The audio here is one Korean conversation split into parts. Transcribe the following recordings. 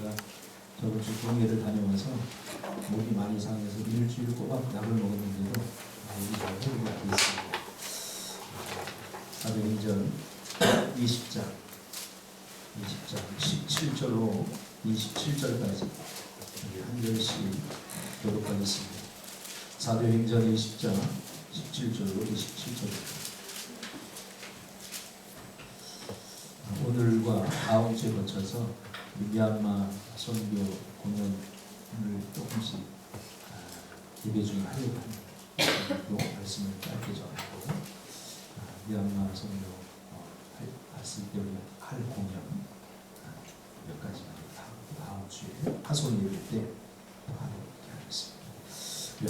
제가 저번 주 동해를 다녀와서 목이 많이 상해서 일주일 꼬박 약을 먹었는데도 목이 잘 회복이 안 됐습니다. 사도행전 20장 17절로 27절까지 한 절씩 교독하겠습니다. 사도행전 20장 17절로 27절까지. 오늘과 다음 주에 거쳐서 미얀마 선교 공연을 조금씩 예배 중에 하려고 합니다. 말씀을 짧게 전하고 미얀마 선교 했을 때 우리가 할 공연 몇 가지만 다음 주에 하송 예배 때 하도록 하겠습니다.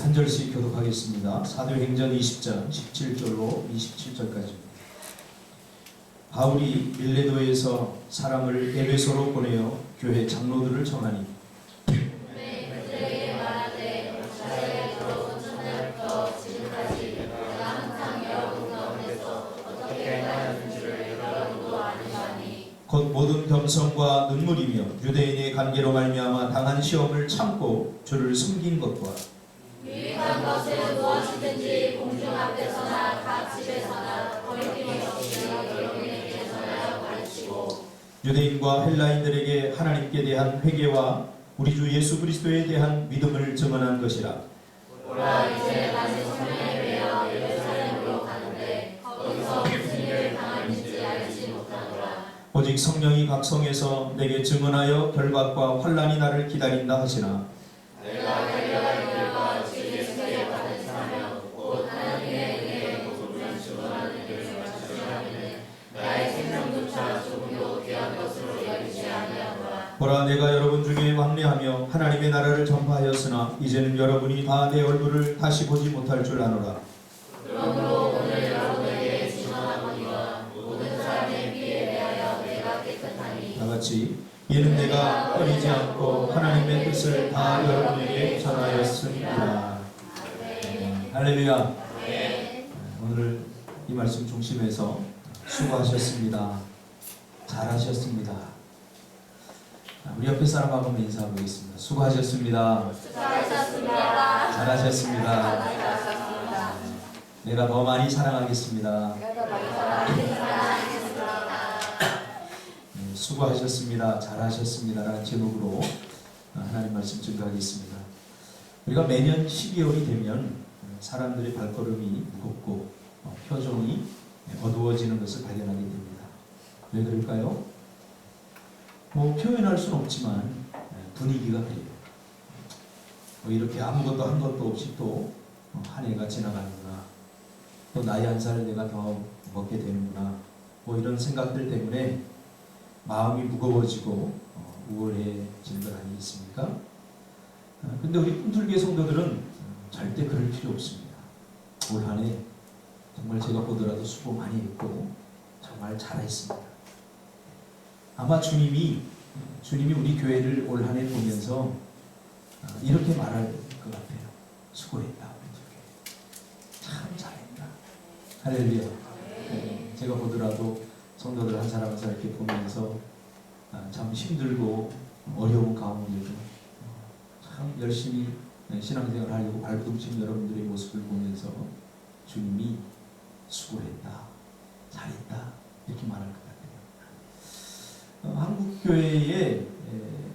한 절씩 교독하겠습니다. 사도행전 20장 17절로 27절까지입니다. 바울이 밀레도에서 사람을 에베소로 보내어 교회 장로들을 청하니 그들에게 말하되 목사에 들어온 첫날부터 지금까지 내가 항상 여러분 가운데서 어떻게 행하였는지를 여러분도 아니하니 곧 모든 겸손과 눈물이며 유대인의 관계로 말미암아 당한 시험을 참고 주를 숨긴 것과 유익한 것은 무엇이든지 공중 앞에서나 각 집에서나 거리낌이 없이 여러분에게 전하여 가르치고 유대인과 헬라인들에게 하나님께 대한 회개와 우리 주 예수 그리스도에 대한 믿음을 증언한 것이라. 보라 이제 다시 성령에 매여 예루살렘으로 가는데 거기서 무슨 일을 당할지 알지 못하노라. 오직 성령이 각 성에서 내게 증언하여 결박과 환난이 나를 기다린다 하시나 내가 달려갈 길과 주 예수께 받은 사명 곧 하나님의 은혜에 복음을 증언하는 일을 마치려면 나의 생명조차 조금도 귀한 것으로 여기지 아니하노라. 보라 내가 여러분 중에 왕래하며 하나님의 나라를 전파하였으나 이제는 여러분이 다 내 얼굴을 다시 보지 못할 줄 아노라. 그러므로 오늘 여러분에게 증언하거니와 모든 사람의 피에 대하여 내가 깨끗하니 다같이 이는 내가 꺼리지 않고 하나님의 뜻을 다 여러분에게 전하였습니다. 할렐루야. 오늘 이 말씀 중심에서 수고하셨습니다. 잘하셨습니다. 우리 옆에 사람하고 한번 인사하겠습니다. 수고하셨습니다. 수고하셨습니다. 잘하셨습니다. 내가 더 많이 사랑하겠습니다. 수고하셨습니다. 잘하셨습니다. 라는 제목으로 하나님 말씀 증거하겠습니다. 우리가 매년 12월이 되면 사람들의 발걸음이 무겁고 표정이 어두워지는 것을 발견하게 됩니다. 왜 그럴까요? 표현할 수는 없지만 분위기가 그래요. 이렇게 아무것도 한 것도 없이 또 한 해가 지나가는구나. 또 나이 한 살을 내가 더 먹게 되는구나. 이런 생각들 때문에 마음이 무거워지고 우월해지는 것 아니겠습니까? 근데 우리 꿈틀교회 성도들은 절대 그럴 필요 없습니다. 올 한 해 정말 제가 보더라도 수고 많이 했고 정말 잘했습니다. 아마 주님이 우리 교회를 올 한 해 보면서 이렇게 말할 것 같아요. 수고했다. 참 잘했다. 할렐루야. 제가 보더라도 성도들 한 사람 한 사람 이렇게 보면서 참 힘들고 어려운 가운데도 참 열심히 신앙생활을 하려고 발부둥친 여러분들의 모습을 보면서 주님이 수고했다, 잘했다 이렇게 말할 것 같아요. 한국 교회에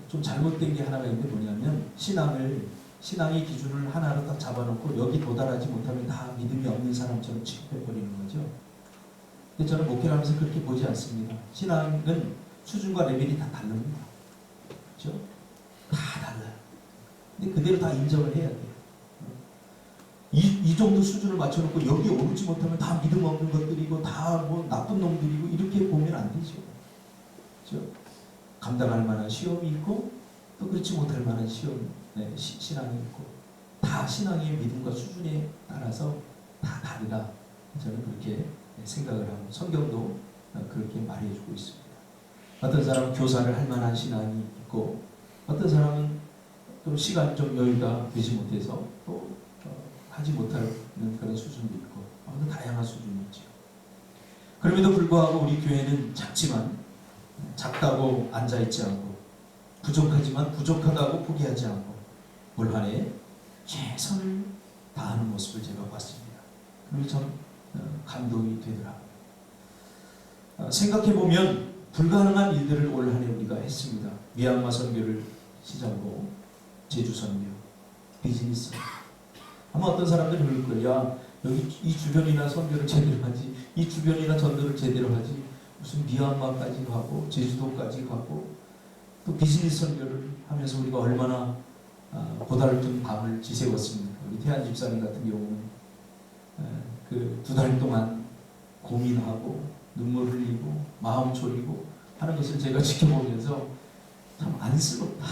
좀 잘못된 게 하나가 있는데 뭐냐면 신앙의 기준을 하나로 딱 잡아놓고 여기 도달하지 못하면 다 믿음이 없는 사람처럼 취급해버리는 거죠. 근데 저는 목회를 하면서 그렇게 보지 않습니다. 신앙은 수준과 레벨이 다 다릅니다. 그렇죠? 다 달라요. 근데 그대로 다 인정을 해야 돼요. 이 정도 수준을 맞춰놓고 여기 오르지 못하면 다 믿음 없는 것들이고 다 나쁜 놈들이고 이렇게 보면 안 되죠. 그렇죠? 감당할 만한 시험이 있고 또 그렇지 못할 만한 신앙이 있고 다 신앙의 믿음과 수준에 따라서 다 다르다. 저는 그렇게 생각을 하고 성경도 그렇게 말해주고 있습니다. 어떤 사람은 교사를 할 만한 신앙이 있고 어떤 사람은 또 시간 좀 여유가 되지 못해서 또 하지 못하는 그런 수준도 있고 다양한 수준이 있죠. 그럼에도 불구하고 우리 교회는 작지만 작다고 앉아있지 않고 부족하지만 부족하다고 포기하지 않고 올 한해 최선을 다하는 모습을 제가 봤습니다. 그리고 참 감동이 되더라고요. 생각해보면 불가능한 일들을 올 한해 우리가 했습니다. 미얀마 선교를 시작으로 제주 선교, 비즈니스. 아마 어떤 사람들이 그럴 거예요. 야, 여기 이 주변이나 선교를 제대로 하지, 이 주변이나 전도를 제대로 하지, 무슨 미얀마까지 가고 제주도까지 가고 또 비즈니스 선교를 하면서 우리가 얼마나 고달픈 밤을 지새웠습니까? 우리 태안 집사님 같은 경우는 그 2달 동안 고민하고 눈물 흘리고 마음 졸이고 하는 것을 제가 지켜보면서 참 안쓰럽다.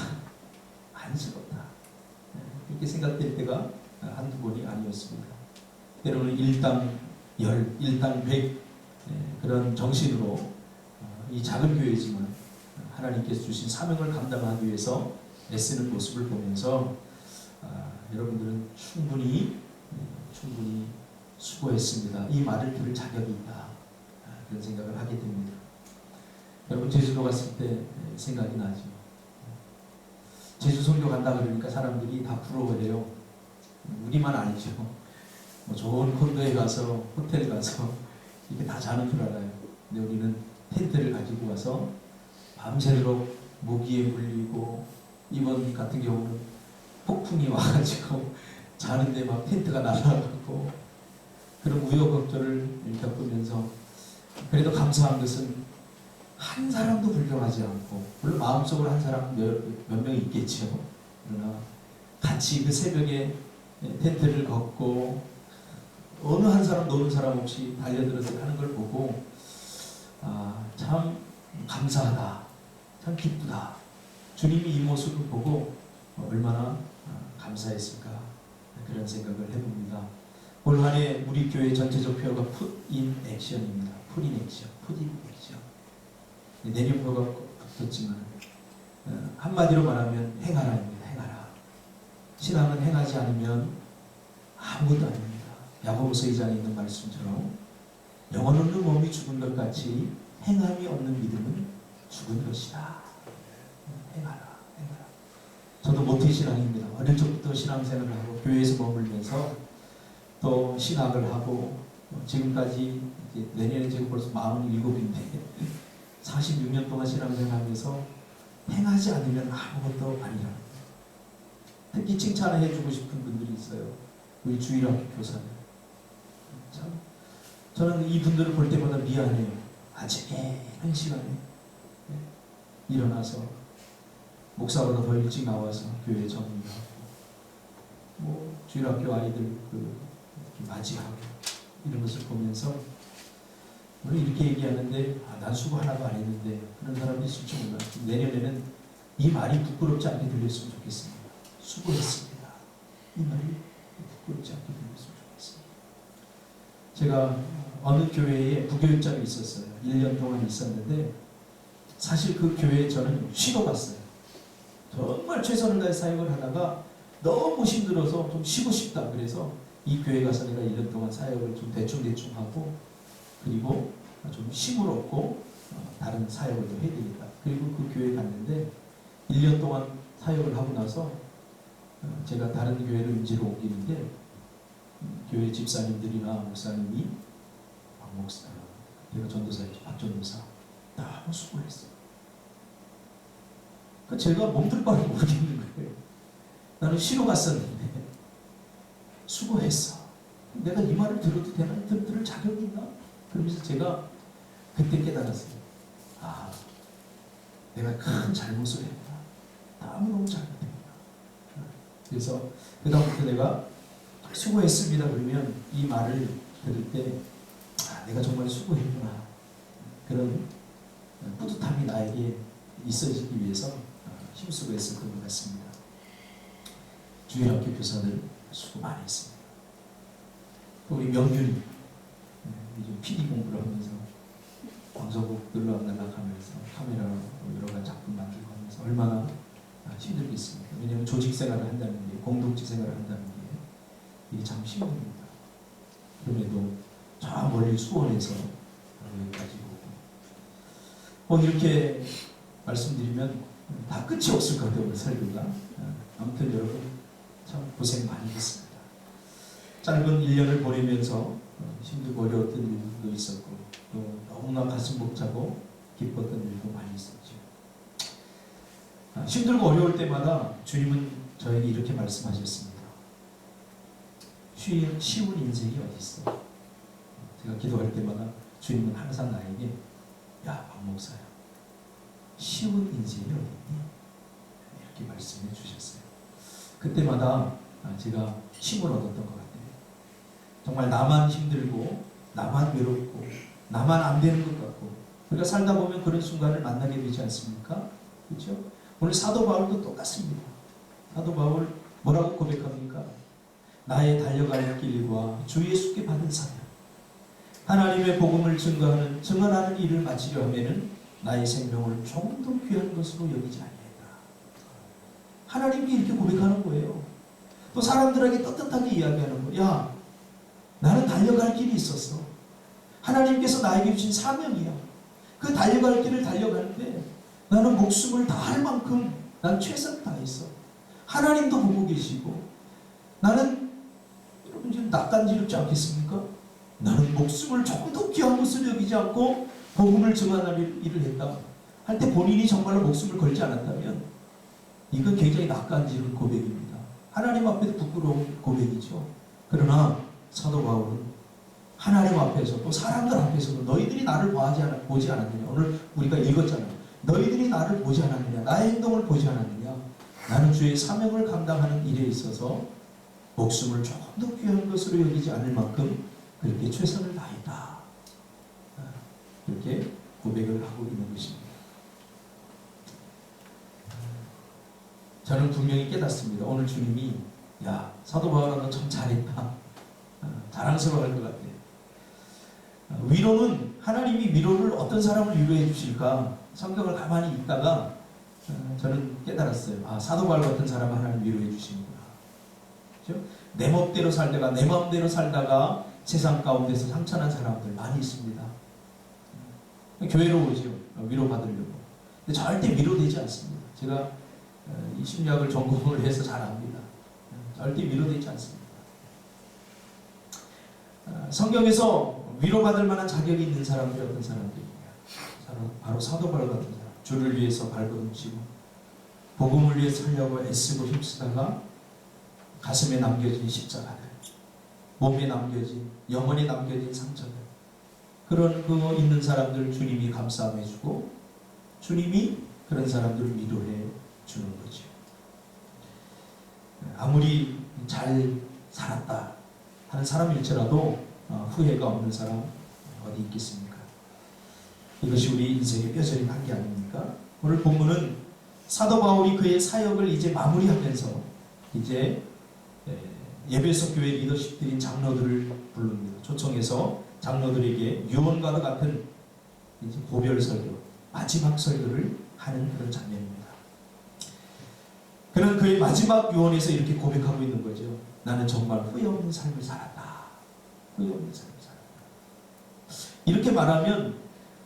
그렇게 생각될 때가 한두 번이 아니었습니다. 때로는 일당 10, 일당 100 그런 정신으로 이 작은 교회지만 하나님께서 주신 사명을 감당하기 위해서 애쓰는 모습을 보면서 여러분들은 충분히 수고했습니다. 이 말을 들을 자격이 있다. 그런 생각을 하게 됩니다. 여러분 제주도 갔을 때 생각이 나죠. 제주 선교 간다 그러니까 사람들이 다 부러워해요. 우리만 아니죠. 뭐 좋은 콘도에 가서 호텔 가서 이렇게 다 자는 줄 알아요. 근데 우리는 텐트를 가지고 와서 밤새도록 모기에 물리고 이번 같은 경우는 폭풍이 와가지고 자는데 막 텐트가 날아가고 그런 우여곡절을 겪으면서 그래도 감사한 것은 한 사람도 불평하지 않고 물론 마음속으로 한 사람 몇 명 있겠죠. 그러나 같이 그 새벽에 텐트를 걷고 어느 한 사람 노는 사람 없이 달려들어서 하는 걸 보고 참 감사하다, 참 기쁘다. 주님이 이 모습을 보고 얼마나 감사했을까 그런 생각을 해봅니다. 올 한해 우리 교회 전체적 표어가 Put in Action입니다. Put in Action, Put in Action. 내년 표가 붙었지만 한마디로 말하면 행하라입니다. 행하라. 신앙은 행하지 않으면 아무것도 아닙니다. 야고보서 2장에 있는 말씀처럼 영혼 없는 몸이 죽은 것 같이 행함이 없는 믿음은 죽은 것이다. 행하라. 저도 모태신앙입니다. 어릴 적부터 신앙생활을 하고 교회에서 머물면서 또 신학을 하고 지금까지 이제 내년에 지금 벌써 47인데 46년 동안 신앙생활하면서 행하지 않으면 아무것도 아니라. 특히 칭찬을 해주고 싶은 분들이 있어요. 우리 주일학교 교사들. 참 저는 이분들을 볼 때마다 미안해요. 아직 이런 시간에 일어나서 목사보다 더 일찍 나와서 교회 정리하고 뭐 주일학교 아이들 맞이하고 이런 것을 보면서 우리 이렇게 얘기하는데 난 수고 하나도 안 했는데 그런 사람이 있을지 몰라요. 내년에는 이 말이 부끄럽지 않게 들렸으면 좋겠습니다. 수고했습니다. 이 말이 부끄럽지 않게 들렸으면 좋겠습니다. 제가 어느 교회에 부교육장이 있었어요. 1년 동안 있었는데 사실 그 교회에 저는 쉬러 갔어요. 정말 최선을 다해 사역을 하다가 너무 힘들어서 좀 쉬고 싶다. 그래서 이 교회 가서 내가 1년 동안 사역을 좀 대충 하고 그리고 좀 힘을 얻고 다른 사역을 좀 해야 되겠다. 그리고 그 교회에 갔는데 1년 동안 사역을 하고 나서 제가 다른 교회로 임지로 옮기는데 교회 집사님들이나 목사님이 박 목사, 내가 전도사였죠. 박 전도사 너무 수고했어. 그러니까 제가 몸둘 바를 모르겠는 거예요. 나는 쉬러 갔었는데 수고했어. 내가 이 말을 들어도 되나? 들을 자격이 있나? 그러면서 제가 그때 깨달았어요. 내가 큰 잘못을 했구나. 너무 잘못했구나. 그래서 그 다음부터 내가 수고했습니다. 그러면 이 말을 들을 때 내가 정말 수고했구나. 그런 뿌듯함이 나에게 있어지기 위해서 힘쓰고 했었던 것 같습니다. 주일학교 교사들 수고 많이 했습니다. 또 우리 명균이 요즘 PD 공부를 하면서 방송국 들락날락하면서 카메라로 여러 가지 작품 만들고 하면서 얼마나 힘들겠습니까? 왜냐하면 조직 생활을 한다는 게, 공동체 생활을 한다는 게 이게 참 힘듭니다. 그럼에도 저 멀리 수원에서 여기까지 오고 이렇게 말씀드리면 다 끝이 없을 것 같아요, 오늘 설교가. 아무튼 여러분 참 고생 많이 했습니다. 짧은 1년을 보내면서 힘들고 어려웠던 일도 있었고 또 너무나 가슴 벅차고 기뻤던 일도 많이 있었죠. 힘들고 어려울 때마다 주님은 저에게 이렇게 말씀하셨습니다. 쉬운 인생이 어디 있어? 제가 기도할 때마다 주님은 항상 나에게 야, 박 목사야, 쉬운 인생이 어디 있니? 이렇게 말씀해 주셨어요. 그때마다 제가 힘을 얻었던 것 같아요. 정말 나만 힘들고 나만 외롭고 나만 안 되는 것 같고 우리가 살다 보면 그런 순간을 만나게 되지 않습니까? 그렇죠? 오늘 사도 바울도 똑같습니다. 사도 바울 뭐라고 고백합니까? 나의 달려갈 길과 주 예수께 받은 사명, 하나님의 복음을 증언하는 일을 마치려 하면은 나의 생명을 조금 더 귀한 것으로 여기지 아니하리라. 하나님이 이렇게 고백하는 거예요. 또 사람들에게 떳떳하게 이야기하는 거예요. 야, 나는 달려갈 길이 있었어. 하나님께서 나에게 주신 사명이야. 그 달려갈 길을 달려가는데 나는 목숨을 다할 만큼 난 최선을 다했어. 하나님도 보고 계시고 나는 여러분 지금 낯간지럽지 않겠습니까? 나는 목숨을 조금 더 귀한 것으로 여기지 않고 복음을 증언할 일을 했다 할 때 본인이 정말로 목숨을 걸지 않았다면 이건 굉장히 낯간지러운 고백입니다. 하나님 앞에도 부끄러운 고백이죠. 그러나 사도 바울은 하나님 앞에서 또 사람들 앞에서도 너희들이 나를 보지 않았느냐. 오늘 우리가 읽었잖아요. 너희들이 나를 보지 않았느냐. 나의 행동을 보지 않았느냐. 나는 주의 사명을 감당하는 일에 있어서 목숨을 조금 더 귀한 것으로 여기지 않을 만큼 그렇게 최선을 다했다. 이렇게 고백을 하고 있는 것입니다. 저는 분명히 깨닫습니다. 오늘 주님이 야, 사도 바울아 너 참 잘했다. 자랑스러워할 것 같아요. 위로는 하나님이 위로를 어떤 사람을 위로해 주실까 성경을 가만히 읽다가 저는 깨달았어요. 아, 사도 바울 같은 사람을 하나님 위로해 주시는구나. 그렇죠? 내 멋대로 살다가 내 마음대로 살다가 세상 가운데서 상처난 사람들 많이 있습니다. 교회로 오죠. 위로받으려고. 근데 절대 위로되지 않습니다. 제가 이 심리학을 전공을 해서 잘 압니다. 절대 위로되지 않습니다. 성경에서 위로받을 만한 자격이 있는 사람들이 어떤 사람들이냐. 바로 사도 바울 같은 사람. 주를 위해서 발버둥치고 복음을 위해 살려고 애쓰고 힘쓰다가 가슴에 남겨진 십자가들, 몸에 남겨진, 영혼에 남겨진 상처들, 그런 거 있는 사람들 주님이 감싸매주고 주님이 그런 사람들을 위로해 주는 거죠. 아무리 잘 살았다 하는 사람일지라도 후회가 없는 사람 어디 있겠습니까? 이것이 우리 인생의 뼈저린 한계 아닙니까? 오늘 본문은 사도 바울이 그의 사역을 이제 마무리하면서 이제 예배석 교회 리더십들인 장로들을 부릅니다. 초청해서 장로들에게 유언과도 같은 이제 고별 설교, 마지막 설교를 하는 그런 장면입니다. 그는 그의 마지막 유언에서 이렇게 고백하고 있는 거죠. 나는 정말 후회 없는 삶을 살았다. 후회 없는 삶을 살았다. 이렇게 말하면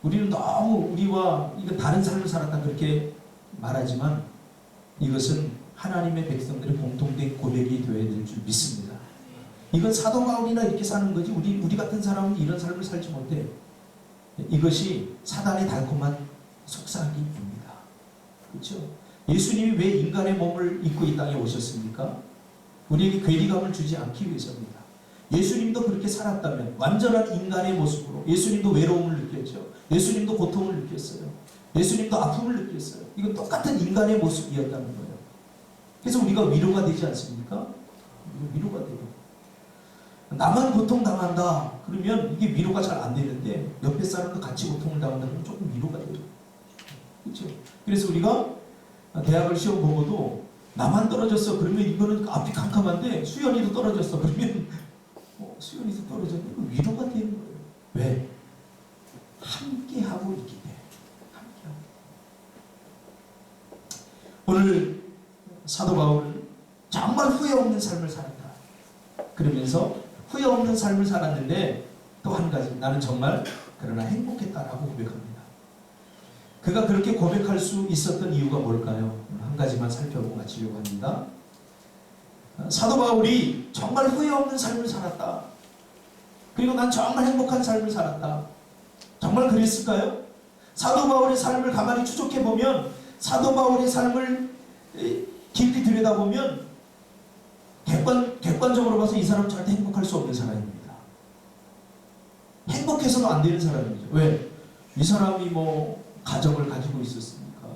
우리는 너무 우리와 이거 다른 삶을 살았다 그렇게 말하지만 이것은 하나님의 백성들의 공통된 고백이 되어야 될 줄 믿습니다. 이건 사도 바울이나 이렇게 사는 거지 우리 같은 사람은 이런 삶을 살지 못해. 이것이 사단의 달콤한 속삭임입니다. 그렇죠? 예수님이 왜 인간의 몸을 입고 이 땅에 오셨습니까? 우리에게 괴리감을 주지 않기 위해서입니다. 예수님도 그렇게 살았다면 완전한 인간의 모습으로 예수님도 외로움을 느꼈죠. 예수님도 고통을 느꼈어요. 예수님도 아픔을 느꼈어요. 이건 똑같은 인간의 모습이었다는 거예요. 그래서 우리가 위로가 되지 않습니까? 위로가 돼요. 나만 고통당한다 그러면 이게 위로가 잘 안 되는데 옆에 사람도 같이 고통을 당한다 그러면 조금 위로가 돼요. 그렇죠? 그래서 우리가 대학을 시험 보고도 나만 떨어졌어 그러면 이거는 앞이 캄캄한데 수연이도 떨어졌어 그러면 수연이도 떨어졌는데 위로가 되는 거예요. 왜? 함께하고 있기 때문에. 오늘 사도 바울은 정말 후회 없는 삶을 살았다. 그러면서 후회 없는 삶을 살았는데 또 한 가지 나는 정말 그러나 행복했다라고 고백합니다. 그가 그렇게 고백할 수 있었던 이유가 뭘까요? 한 가지만 살펴보고 마치려고 합니다. 사도 바울이 정말 후회 없는 삶을 살았다. 그리고 난 정말 행복한 삶을 살았다. 정말 그랬을까요? 사도 바울의 삶을 가만히 추적해보면, 사도 바울의 삶을 깊이 들여다보면 객관적으로 봐서 이 사람은 절대 행복할 수 없는 사람입니다. 행복해서는 안 되는 사람이죠. 왜? 이 사람이 뭐 가정을 가지고 있었습니까?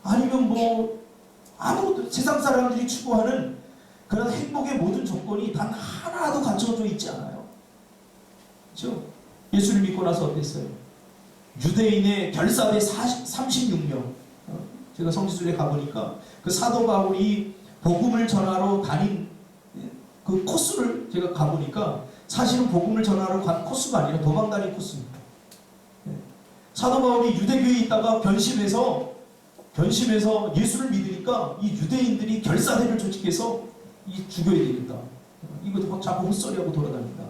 아니면 뭐 아무것도 세상 사람들이 추구하는 그런 행복의 모든 조건이 단 하나도 갖춰져 있지 않아요. 그렇죠? 예수를 믿고 나서 어땠어요? 유대인의 결사대 36명. 제가 성지순례 가보니까 그 사도 바울이 복음을 전하러 다닌 그 코스를 제가 가보니까 사실은 복음을 전하러 간 코스가 아니라 도망다닌 코스입니다. 사도 바울이 유대교에 있다가 변심해서 예수를 믿으니까 이 유대인들이 결사대를 조직해서 죽여야 되겠다. 이것도 막 자꾸 헛소리하고 돌아다닌다.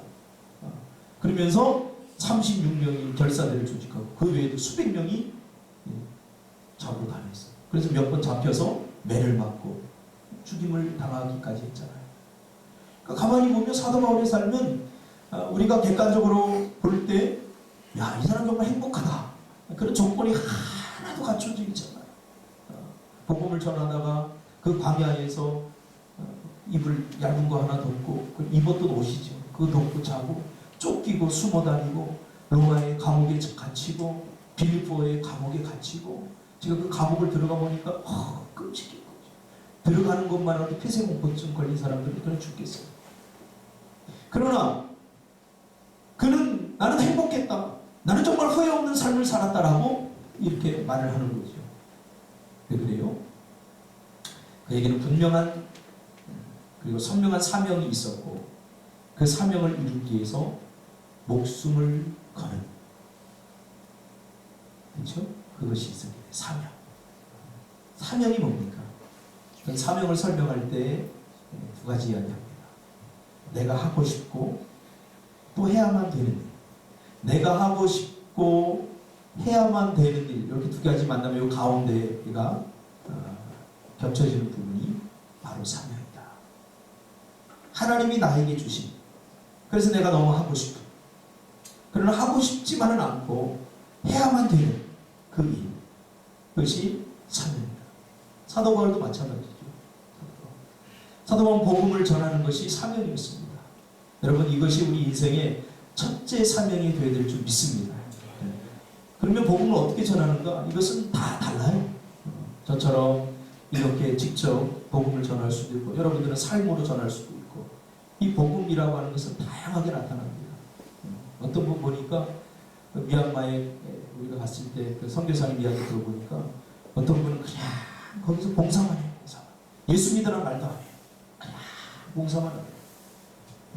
그러면서 36명이 결사대를 조직하고 그 외에도 수백 명이 잡으러 다녔어요. 그래서 몇 번 잡혀서 매를 맞고 죽임을 당하기까지 했잖아요. 그러니까 가만히 보면 사도 바울의 삶은 우리가 객관적으로 볼 때 야, 이 사람 정말 행복하다. 그런 조건이 하나도 갖춰져 있잖아요. 복음을 전하다가 그 광야에서 이불 얇은 거 하나 덮고 입었던 옷이죠. 그거 덮고 자고 쫓기고 숨어 다니고 로마의 감옥에 갇히고 빌립보의 감옥에 갇히고 제가 그 감옥을 들어가 보니까 끔찍해. 들어가는 것만으로도 폐쇄공포증 걸린 사람들은 그냥 죽겠어요. 그러나 그는 나는 행복했다. 나는 정말 후회 없는 삶을 살았다라고 이렇게 말을 하는 거죠. 왜 그래요? 그에게는 분명한 그리고 선명한 사명이 있었고 그 사명을 이루기 위해서 목숨을 거는 그렇죠? 그것이 있습니다. 사명이 뭡니까? 사명을 설명할 때 두 가지 이야기합니다. 내가 하고 싶고 또 해야만 되는 일. 내가 하고 싶고 해야만 되는 일. 이렇게 두 가지 만나면 이 가운데가 겹쳐지는 부분이 바로 사명이다. 하나님이 나에게 주신. 그래서 내가 너무 하고 싶어. 그러나 하고 싶지만은 않고 해야만 되는 그 일. 그것이 사명입니다. 사도 바울도 마찬가지죠. 사도 바울은 복음을 전하는 것이 사명이었습니다. 여러분 이것이 우리 인생의 첫째 사명이 되어야 될 줄 믿습니다. 그러면 복음을 어떻게 전하는가? 이것은 다 달라요. 저처럼 이렇게 직접 복음을 전할 수도 있고 여러분들은 삶으로 전할 수도 있고 이 복음이라고 하는 것은 다양하게 나타납니다. 어떤 분 보니까 미얀마에 우리가 갔을 때 그 선교사님 이야기 들어보니까 어떤 분은 그냥 거기서 봉사만 해요. 예수 믿으란 말도 안 해요. 그냥 봉사만 해요.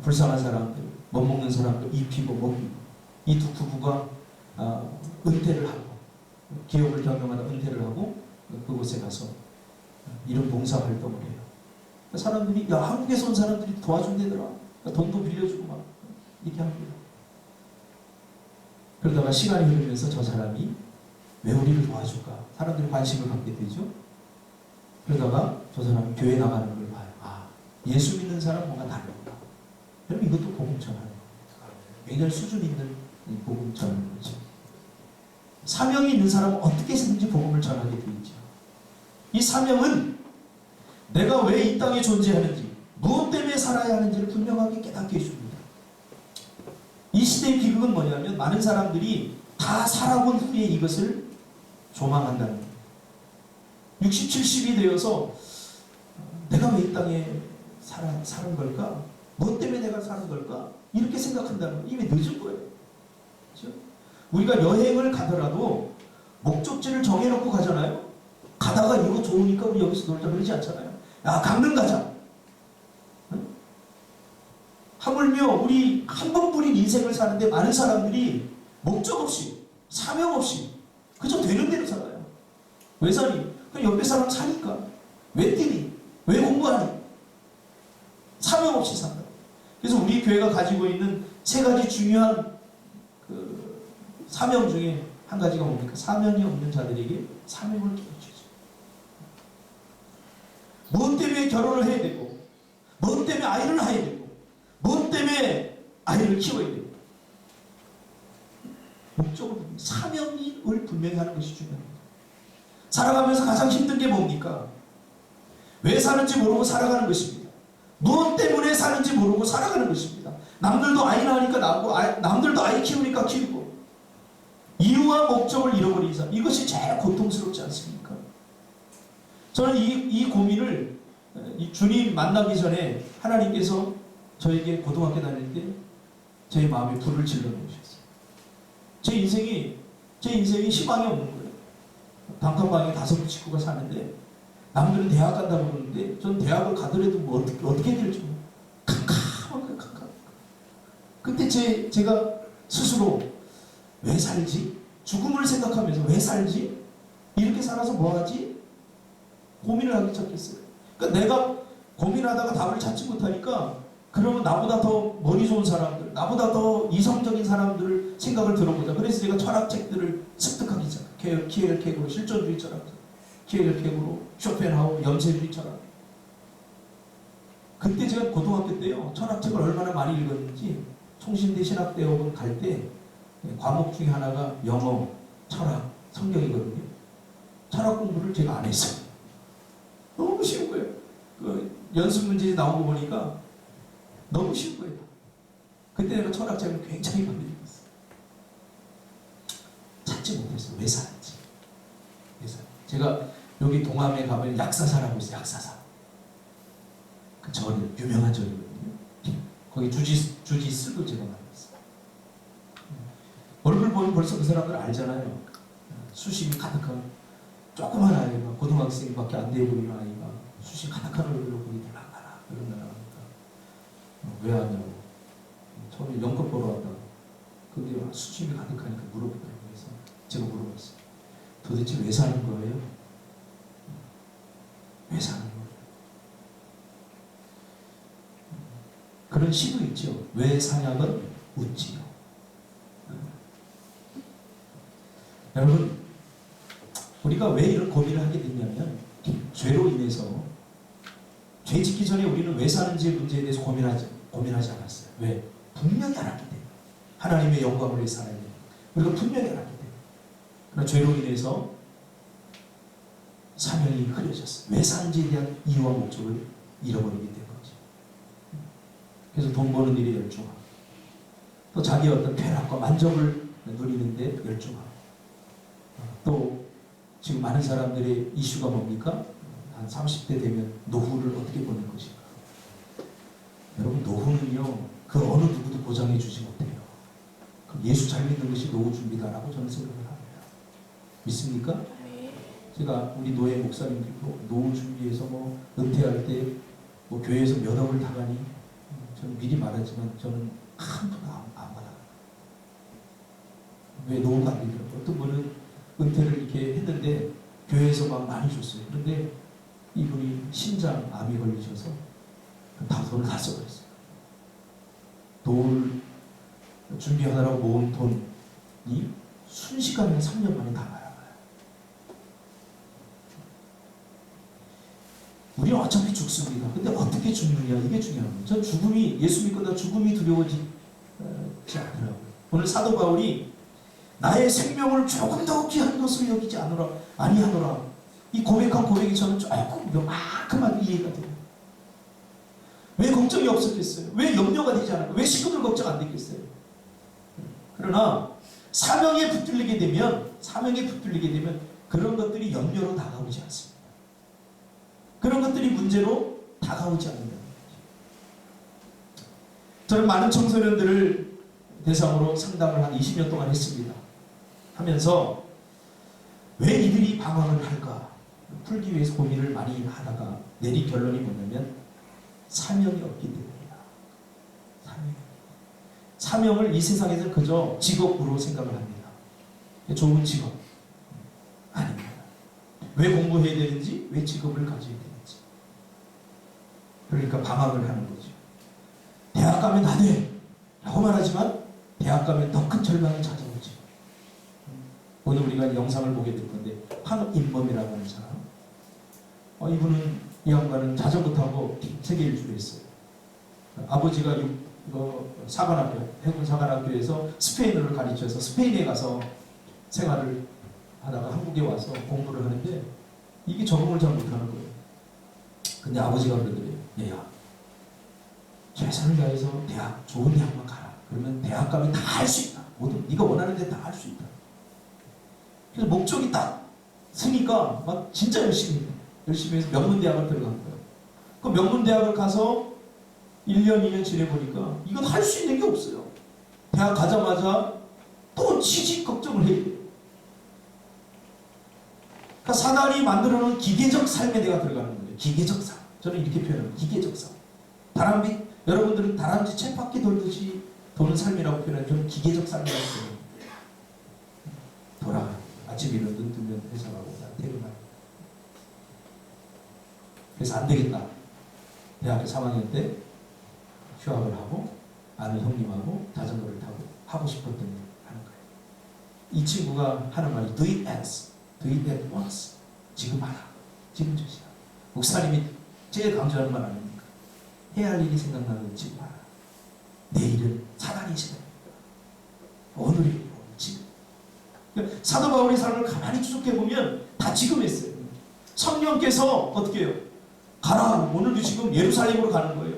불쌍한 사람들, 못 먹는 사람들 입히고 먹이고 이 두 부부가 은퇴를 하고 기업을 경영하다 은퇴를 하고 그곳에 가서 이런 봉사활동을 해요. 사람들이 야 한국에서 온 사람들이 도와준대더라. 돈도 빌려주고 막 이렇게 합니다. 그러다가 시간이 흐르면서 저 사람이 왜 우리를 도와줄까? 사람들이 관심을 갖게 되죠. 그러다가 저 사람이 교회 나가는 걸 봐요. 아, 예수 믿는 사람 뭔가 다르구나. 여러분 이것도 복음 전하는 거예요. 굉장히 수준 있는 복음 전하는 거죠. 사명이 있는 사람은 어떻게 해서든지 복음을 전하게 되어 있죠. 이 사명은 내가 왜 이 땅에 존재하는지, 무엇 때문에 살아야 하는지를 분명하게 깨닫게 해줍니다. 이 시대의 비극은 뭐냐면 많은 사람들이 다 살아본 후에 이것을 조망한다는 거예요. 60, 70이 되어서 내가 왜 이 땅에 사는 걸까? 무엇 때문에 내가 사는 걸까? 이렇게 생각한다는 거예요. 이미 늦은 거예요. 그렇죠? 우리가 여행을 가더라도 목적지를 정해놓고 가잖아요. 가다가 이거 좋으니까 우리 여기서 놀자 그러지 않잖아요. 야 강릉 가자. 응? 하물며 우리 한 번뿐인 인생을 사는데 많은 사람들이 목적 없이 사명 없이 그저 되는 대로 살아요. 왜 사니? 그냥 옆에 사람 사니까. 왜 뛰니? 왜 공부하니? 사명 없이 산다. 그래서 우리 교회가 가지고 있는 세 가지 중요한 그 사명 중에 한 가지가 뭡니까? 사명이 없는 자들에게 사명을 끼워주죠. 무엇 때문에 결혼을 해야 되고, 무엇 때문에 아이를 낳아야 되고, 무엇 때문에 아이를 키워야 되고, 목적을, 사명을 분명히 하는 것이 중요합니다. 살아가면서 가장 힘든 게 뭡니까? 왜 사는지 모르고 살아가는 것입니다. 무엇 때문에 사는지 모르고 살아가는 것입니다. 남들도 아이 낳으니까 낳고, 남들도 아이 키우니까 키우고, 이유와 목적을 잃어버린 사람, 이것이 제일 고통스럽지 않습니까? 저는 이 고민을 주님 만나기 전에 하나님께서 저에게 고등학교 다닐 때 제 마음에 불을 질러 놓으셨어요. 제 인생이 희망이 없는 거예요. 단칸방에 5 식구가 사는데 남들은 대학 간다고 그러는데 전 대학을 가더라도 뭐 어떻게 될지 캄캄한 거예요. 그때 제가 스스로 왜 살지? 죽음을 생각하면서 왜 살지? 이렇게 살아서 뭐하지? 고민을 하기 시작했어요. 그러니까 내가 고민하다가 답을 찾지 못하니까 그러면 나보다 더 머리 좋은 사람들, 나보다 더 이성적인 사람들을 생각을 들어보자. 그래서 제가 철학책들을 습득하기 시작해요. 키엘케고르 실존주의 철학, 키엘케고르 쇼펜하우 염세주의 철학. 그때 제가 고등학교 때요 철학책을 얼마나 많이 읽었는지 총신대 신학대학원 갈 때 과목 중에 하나가 영어, 철학, 성경이거든요. 철학 공부를 제가 안 했어요. 너무 쉬운 거예요. 그 연습 문제 나온 거 보니까 너무 쉬운 거예요. 그때 내가 철학책을 굉장히 많이 읽었어요. 찾지 못했어요. 왜 사는지. 제가 여기 동암에 가면 약사사라고 있어요. 약사사. 그 절, 유명한 절이거든요. 거기 주지스도 제가 만났어요. 얼굴 보면 벌써 그 사람들 알잖아요. 수심이 가득한 조그만 아이가, 고등학생밖에 안 돼 보이는 아이가 수심 가득한 얼굴로 거기 들어가라 그런다니까 왜 왔냐고. 처음에 연극 보러 왔다고. 근데 수심이 가득하니까 물어보더라고요. 그래서 제가 물어봤어요. 도대체 왜 사는 거예요? 왜 사는 거예요? 그런 시도 있죠. 왜 사냐면 웃지요. 여러분, 우리가 왜 이런 고민을 하게 됐냐면 죄로 인해서, 죄 짓기 전에 우리는 왜 사는지 문제에 대해서 고민하지 않았어요. 왜? 분명히 알았기 때문에. 하나님의 영광을 위해서 살아야 돼요. 우리가 분명히 알았기 때문에. 그러나 죄로 인해서 사명이 흐려졌어요. 왜 사는지에 대한 이유와 목적을 잃어버리게 된 거죠. 그래서 돈 버는 일에 열중하고, 또 자기의 어떤 쾌락과 만족을 누리는데 열중하고, 또 지금 많은 사람들의 이슈가 뭡니까? 한 30대 되면 노후를 어떻게 보낼 것인가. 여러분, 노후는요 그 어느 누구도 보장해 주지 못해요. 그럼 예수 잘 믿는 것이 노후 준비다라고 저는 생각을 합니다. 믿습니까? 제가 우리 노예 목사님들도 노후 준비해서 뭐 은퇴할 때 뭐 교회에서 몇 억을 타가니, 저는 미리 말하지만 저는 한 푼도 안 받아. 왜 노후가 안 되더라고요. 어떤 분은 은퇴를 이렇게 했는데 교회에서 막 많이 줬어요. 그런데 이분이 심장암이 걸리셔서 다 돈을 다 써버렸어요. 노후를 준비하느라고 모은 돈이 순식간에 3년 만에 다 날아가요. 우리는 어차피 죽습니다. 근데 어떻게 죽느냐, 이게 중요한 거예요. 전 죽음이, 예수 믿고 나 죽음이 두려워지지 않더라고요. 오늘 사도 바울이 나의 생명을 조금 더 귀한 것으로 여기지 아니하노라. 이 고백한 고백이 저는 조금 요만큼만 이해가 돼요. 왜 걱정이 없었겠어요? 왜 염려가 되지 않을까? 왜 식구들 걱정 안 됐겠어요? 그러나 사명에 붙들리게 되면 그런 것들이 염려로 다가오지 않습니다. 그런 것들이 문제로 다가오지 않는다. 저는 많은 청소년들을 대상으로 상담을 한 20년 동안 했습니다. 하면서 왜 이들이 방황을 할까 풀기 위해서 고민을 많이 하다가 내린 결론이 뭐냐면 사명이 없기 때문이다. 사명을 이 세상에서 그저 직업으로 생각을 합니다. 좋은 직업 아닙니다. 왜 공부해야 되는지, 왜 직업을 가져야 되는지. 그러니까 방황을 하는 거죠. 대학 가면 다 돼 라고 말하지만 대학 가면 더 큰 절망이 찾아오지. 오늘 우리가 영상을 보게 될 건데 황인범이라고 하는 사람. 이분은 이 양반은 자전거 타고 세계 일주를 했어요. 아버지가 사관학교, 해군 사관학교에서 스페인어를 가르쳐서 스페인에 가서 생활을 하다가 한국에 와서 공부를 하는데 이게 적응을 잘 못하는 거예요. 근데 아버지가 그러더래요. 얘야, 최선을 다해서 대학, 좋은 대학만 가라. 그러면 대학 가면 다 할 수 있다. 모든 네가 원하는 데 다 할 수 있다. 그래서 목적이 딱 쓰니까 막 진짜 열심히 해서 명문대학을 들어간 거예요. 그 명문대학을 가서 1년, 2년 지내보니까 이건 할 수 있는 게 없어요. 대학 가자마자 또 취직 걱정을 해야 돼요. 그러니까 사단이 만들어놓은 기계적 삶에 내가 들어가는 거예요. 기계적 삶. 저는 이렇게 표현합니다. 기계적 삶. 다람쥐, 여러분들은 다람쥐 쳇바퀴 돌듯이 도는 삶이라고 표현하는 저는 기계적 삶이라고 표현합니다. 돌아가는 거예요. 아침에 눈 뜨면 회사 가고 퇴근하고. 그래서 안 되겠다. 대학교 3학년 때 휴학을 하고 아는 형님하고 자전거를 타고 하고 싶었던 일을 하는 거예요. 이 친구가 하는 말이 do it as, do it at once. 지금 하라. 지금 저 시간. 목사님이 제일 강조하는 말 아닙니까? 해야 할 일이 생각나면 지금 하라. 내일은 사단이 시간입니다. 오늘이 지금. 사도 바울의 삶을 가만히 추적해보면 다 지금 했어요. 성령께서 어떻게 해요? 가라. 오늘도 지금 예루살렘으로 가는 거예요.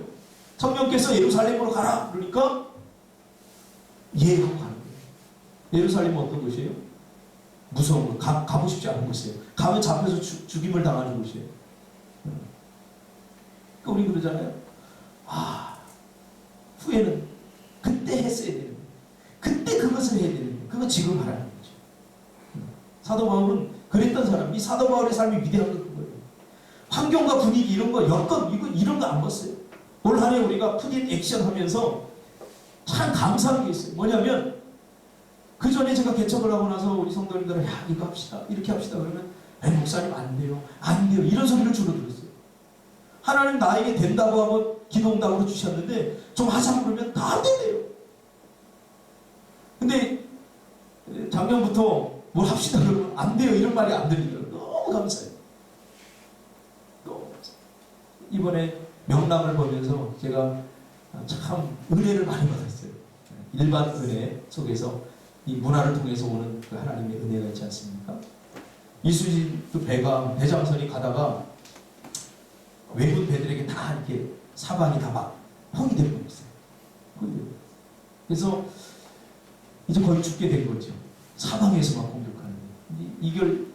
성령께서 예루살렘으로 가라. 그러니까 예 하고 가는 거예요. 예루살렘은 어떤 곳이에요? 무서운 곳. 가고 싶지 않은 곳이에요. 가면 잡혀서 죽임을 당하는 곳이에요. 그러니까 우리 그러잖아요. 후회는 그때 했어야 되는 거예요. 그때 그것을 해야 되는 거예요. 그거 지금 하라는 거죠. 사도 바울은 그랬던 사람. 이 사도 바울의 삶이 위대한 건 그거예요. 환경과 분위기 이런 거 여건 이런 거 안 봤어요. 올 한해 우리가 푸딘 액션 하면서 참 감사한 게 있어요. 뭐냐면 그 전에 제가 개척을 하고 나서 우리 성도님들은 야 이거 합시다 이렇게 합시다 그러면 목사님 안 돼요 이런 소리를 주로 들었어요. 하나님 나에게 된다고 하고 기도응답으로 주셨는데 좀 하자고 그러면 다 안 된대요. 근데 작년부터 뭘 합시다 그러면 안 돼요 이런 말이 안 들리더라고요. 너무 감사해요. 너무 감사해요. 이번에 명랑을 보면서 제가 참 은혜를 많이 받았어요. 일반 은혜 속에서 이 문화를 통해서 오는 그 하나님의 은혜가 있지 않습니까? 이수진 그 배장선이 가다가 외국 배들에게 다 이렇게 사방이 다 막 포위되고 있어요. 그래서 이제 거의 죽게 된 거죠. 사방에서 막 공격하는 거예요. 이걸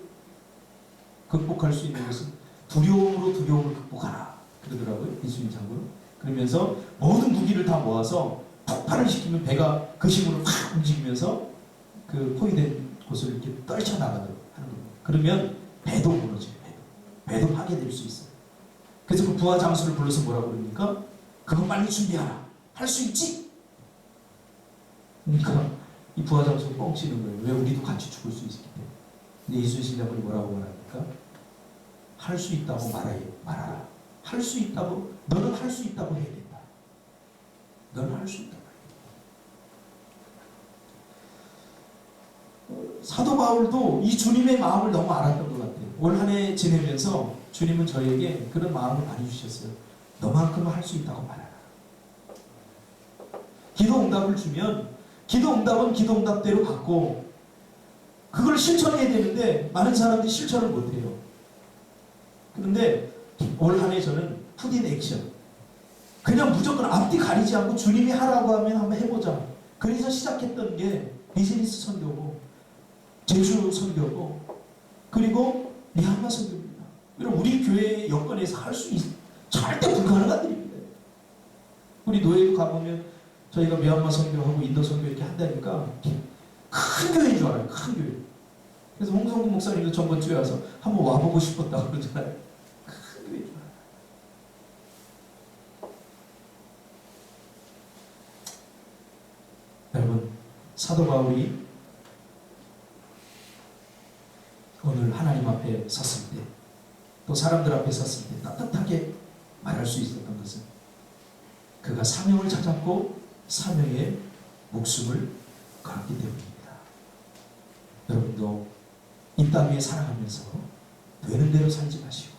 극복할 수 있는 것은 두려움으로 두려움을 극복하라. 그러더라고요. 이수진 장군. 그러면서 모든 무기를 다 모아서 폭발을 시키면 배가 그 힘으로 확 움직이면서 그 포위된 곳을 이렇게 떨쳐나가도록 하는 겁니다. 그러면 배도 무너져요. 배도 파괴될 수 있어요. 그래서 그 부하 장수를 불러서 뭐라고 그러니까 그거 빨리 준비하라. 할 수 있지? 그러니까 이 부하 장수가 뻥치는 거예요. 왜 우리도 같이 죽을 수 있기 때문에. 근데 이수진 장군이 뭐라고 말합니까? 할 수 있다고 말하라. 할 수 있다고, 너는 할 수 있다고 해야 된다. 너는 할 수 있다고 해야 된다. 사도 바울도 이 주님의 마음을 너무 알았던 것 같아요. 올 한 해 지내면서 주님은 저에게 그런 마음을 많이 주셨어요. 너만큼은 할 수 있다고 말하라. 기도 응답을 주면 기도 응답은 기도 응답대로 받고 그걸 실천해야 되는데 많은 사람들이 실천을 못해요. 그런데 올 한 해 저는 푸딘 액션 그냥 무조건 앞뒤 가리지 않고 주님이 하라고 하면 한번 해보자. 그래서 시작했던 게 비즈니스 선교고 제주 선교고 그리고 미얀마 선교입니다. 그럼 우리 교회 여건에서 할 수 절대 불가능한 일입니다. 우리 노예도 가보면 저희가 미얀마 선교하고 인도 선교 이렇게 한다니까 큰 교회인 줄 알아요. 큰 교회. 그래서 홍성구 목사님도 전번 주에 와서 한번 와보고 싶었다고 그러잖아요. 큰 교회인 줄 알아요. 여러분, 사도 바울이 오늘 하나님 앞에 섰을 때, 또 사람들 앞에 섰을 때 따뜻하게 말할 수 있었던 것은 그가 사명을 찾았고 사명에 목숨을 걸었기 때문입니다. 여러분, 여러분도 이 땅에 살아가면서 되는 대로 살지 마시고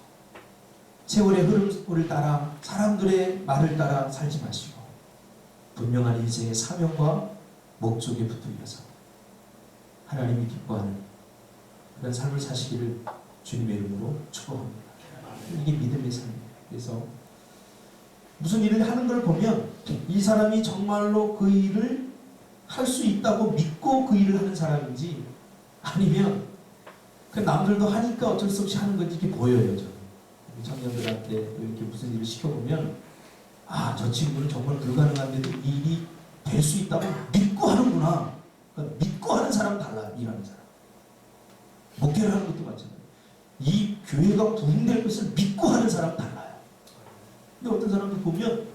세월의 흐름을 따라 사람들의 말을 따라 살지 마시고 분명한 인생의 사명과 목적에 붙들려서 하나님이 기뻐하는 그런 삶을 사시기를 주님의 이름으로 축복합니다. 이게 믿음의 삶이에요. 그래서 무슨 일을 하는 걸 보면 이 사람이 정말로 그 일을 할 수 있다고 믿고 그 일을 하는 사람인지 아니면 그 남들도 하니까 어쩔 수 없이 하는 건지 이게 보여요. 저는 청년들한테 이렇게 무슨 일을 시켜보면 아, 저 친구는 정말 불가능한데도 이 일이 될 수 있다고 믿고 하는구나. 그러니까 믿고 하는 사람 달라요. 일하는 사람. 목회를 하는 것도 마찬가지예요. 이 교회가 부흥될 것을 믿고 하는 사람 달라요. 근데 어떤 사람들 보면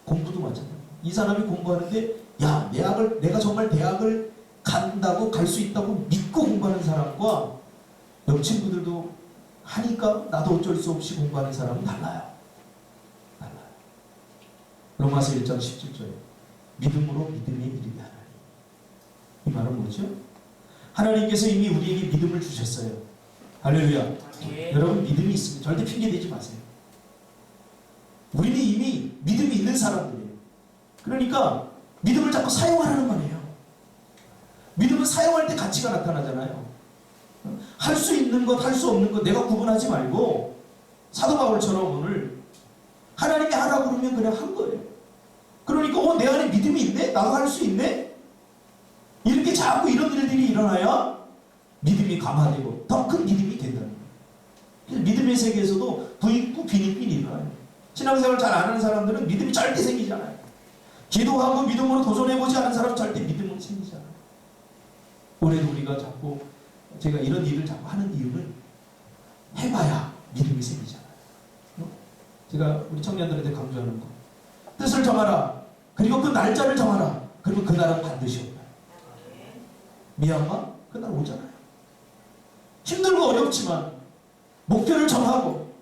공부도 마찬가지예요. 이 사람이 공부하는데 야, 내가 정말 대학을 간다고 갈 수 있다고 믿고 공부하는 사람과 옆 친구들도 하니까 나도 어쩔 수 없이 공부하는 사람은 달라요. 달라요. 로마서 1장 17절에 믿음으로 믿음에 이르게 하나니. 이 말은 뭐죠? 하나님께서 이미 우리에게 믿음을 주셨어요. 할렐루야. 여러분 믿음이 있으면 절대 핑계대지 마세요. 우리는 이미 믿음이 있는 사람들이에요. 그러니까 믿음을 자꾸 사용하라는 말이에요. 믿음은 사용할 때 가치가 나타나잖아요. 할 수 있는 것, 할 수 없는 것 내가 구분하지 말고 사도 바울처럼 오늘 하나님이 하라고 그러면 그냥 한 거예요. 그러니까 내 안에 믿음이 있네? 나도 할 수 있네? 이렇게 자꾸 이런 일들이 일어나야 믿음이 강화되고 더 큰 믿음이 된다는 거예요. 믿음의 세계에서도 부익부 빈익빈이 일어나요. 신앙생활 잘 안 하는 사람들은 믿음이 절대 생기지 않아요. 기도하고 믿음으로 도전해보지 않은 사람은 절대 믿음은 생기지 않아요. 올해도 우리가 자꾸 제가 이런 일을 자꾸 하는 이유는 해봐야 믿음이 생기잖아요. 제가 우리 청년들한테 강조하는 거. 뜻을 정하라. 그리고 그 날짜를 정하라. 그리고 그날은 반드시 온다. 미얀마? 그날 오잖아요. 힘들고 어렵지만 목표를 정하고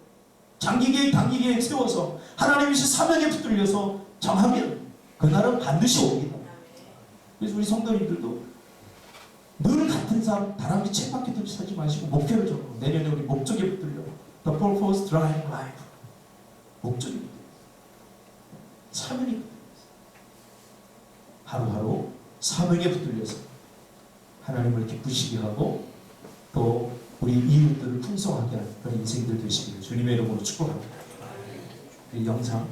장기 계획, 단기 계획 세워서 하나님이 사명에 붙들려서 정하면 그날은 반드시 옵니다. 그래서 우리 성도님들도 늘 같은 삶, 다람쥐 책밖에 살지 마시고 목표를 정하고 내년에 우리 목적에 붙들려 The purpose drive life. 목적이 붙들려 사명이 붙들려 하루하루 사명에 붙들려서 하나님을 기쁘시게 하고 또 우리 이웃들을 풍성하게 하는 그런 인생들 되시기를 주님의 이름으로 축복합니다. 이 영상